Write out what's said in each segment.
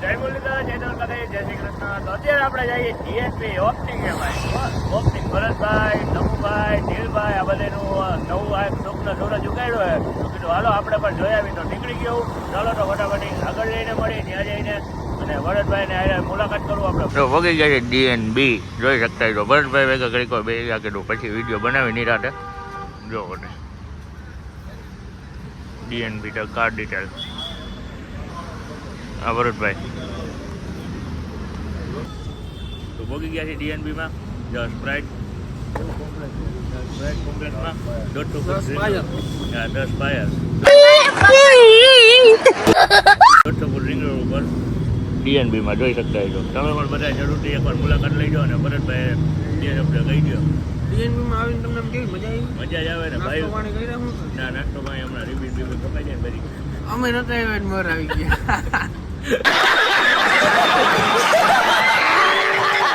જય મુરલીધર, જય દ્વારકાધીશ, જય શ્રી કૃષ્ણ. તો અત્યારે આપણે જઈએ જીએનપી ઓપનિંગ છે ભાઈ. ઓપનિંગ ભરતભાઈ, નમુભાઈ, ઢીલભાઈ આ બધાનું નવું આ સ્વપ્ન સૂરજ ઉગાડ્યો હોય તો કીધું હાલો આપણે પણ જોઈ આવી. તો નીકળી ગયું. ચાલો તો ફટાફટી આગળ જઈને મળી ત્યાં જઈને અને ભરતભાઈને આરે મુલાકાત કરવું આપણે. તો વગી જાય DNB જોઈ શકતા તો ભરતભાઈ ભેગા કરી કોઈ બે કીધું પછી વિડીયો બનાવી નિરાતે જો ને DNB કાર ડિટેલ હા ભરતભાઈ તો ભોગી ગયા છે DNB માં સ્પ્રાઇટ કોમ્પ્લેક્સમાં 10 ફાયર 150 ફૂટ રિંગ રોડ ઉપર DNB માં જોઈ શકતા છો તમે પણ બધા જરૂરથી એકવાર મુલાકાત લઈ જાઓ અને ભરતભાઈ જે શબ્દ કહી દો DNB માં આવીને તમને કેવી મજા આવી? મજા જ આવે ને ભાઈ. પાણી કર્યા હું ના નાસ્તો ભાઈ હમણાં રીબીન કપાઈ જાય બધી અમે નતા આવ્યા મોર આવી ગયા.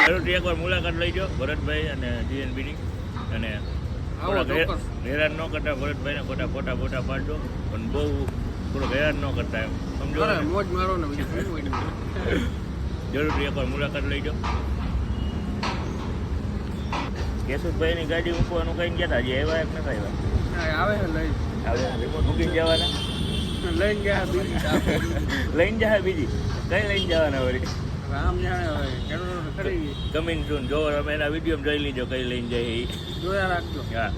જરૂરથી એકવાર મુલાકાત લઈ જાઓ ભરતભાઈ અને DNB ની અને હેરાન ન કરતા ભરતભાઈને ખોટા ફોટા પાડજો પણ બહુ થોડુંક હેરાન ન કરતા એમ સમજો મોજ મારો ને જરૂરથી એકવાર મુલાકાત લઈ જાઓ. કેશુભાઈની ગાડી મૂકવાનું કઈ ગયા હતા હજી આવ્યા એક નથી આવ્યા આવે લઈ આવે રિમોટ મૂકીને જવાના લઈને ગયા બીજી લઈને જાય બીજી કઈ લઈને જવાના વળી રામ જાણે હવે ખરી કમિંગ સૂન જો તમે એના વિડીયો જોઈ લીજો કઈ લઈને જાય એ જોયા રાખજો. હા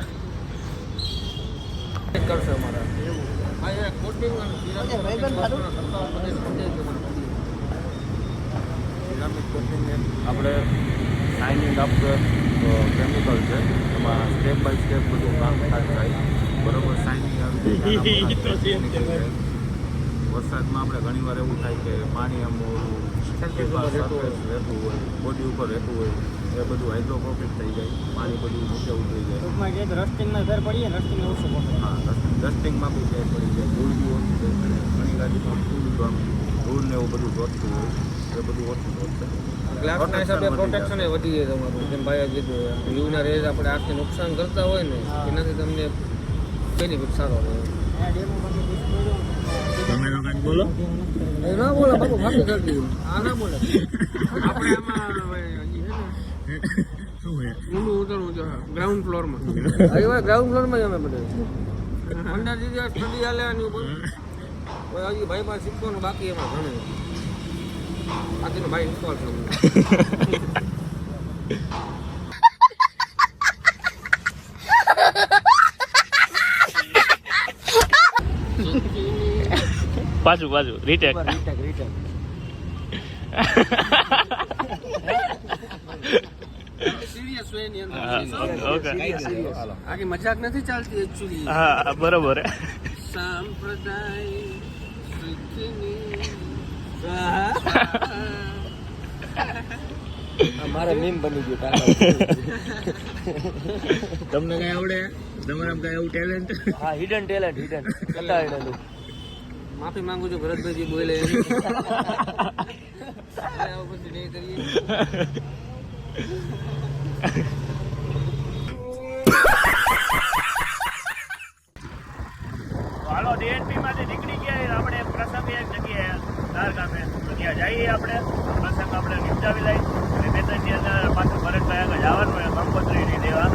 કરશે અમારા એવું આ કોટિંગ અને પિરામિડ કોટિંગ આપણે સાઇનિંગ અપ કેમિકલ છે એમાં સ્ટેપ બાય સ્ટેપ બધું કામ થાય બરોબર. સાઇનિંગ આવી વરસાદમાં આપણે ઘણી વાર એવું થાય કે પાણી આમ રહેતું હોય બોડી ઉપર રહેતું હોય એ બધું હાઇડ્રોફોબિક થઈ જાય પાણી બધું નીચે ઉતરી જાય. રસ્ટિંગમાં ઘર પડીએ રસ્ટિંગ ઓછું હા રસ્ટિંગમાં બી ફેર પડી જાય ધૂળ બી ઓછું થાય ઘણી ગાડીમાં ધૂળ ને એવું બધું જોડતું હોય એ બધું ઓછું જોડશે. ગ્લાસના હિસાબે પ્રોટેક્શન એ વધી જાય તમારું જેમ ભાઈએ કીધું યુના રેઝ આપણે આંખને નુકસાન કરતા હોય ને એનાથી તમને બેનિફિટ સારો રહે. તમે લોકો બોલો એ ના બોલો બાપુ ફાટી કરતી આ ના બોલે આપણે આમાં ઊંડું ઉતરવું છે ગ્રાઉન્ડ ફ્લોરમાં. ગ્રાઉન્ડ ફ્લોરમાં જ અમે બધે અંદર દીધી સ્ટડી હાલે હજી ભાઈ પાસે શીખવાનું બાકી એમાં ઘણું બાકીનો ભાઈ ઇન્સ્ટોલ છે. પાછું રીટેક સિરિયસ વે ની અંદર ઓકે આખી મજાક નથી ચાલતી એકચ્યુઅલી. હા બરોબર સંપ્રદાય મારે મીમ બની ગયું તમને કઈ આવડે તમારા કઈ એવું ટેલેન્ટ હા હિડન ટેલેન્ટ હિડન કટાડેલું. માફી માંગુ છું ભરતભાઈજી બોલે પછી નહીં કરીએ. હાલો DNB માંથી નીકળી ગયા આપણે પ્રસંગ એક જગ્યાએ ધાર ગામે તો ત્યાં જઈએ આપણે પ્રસંગ આપણે નિપજાવી લઈ અને બે ત્રણ ની અંદર પાછું ભરતભાઈ આગળ જવાનું હોય કંકોત્રી દેવા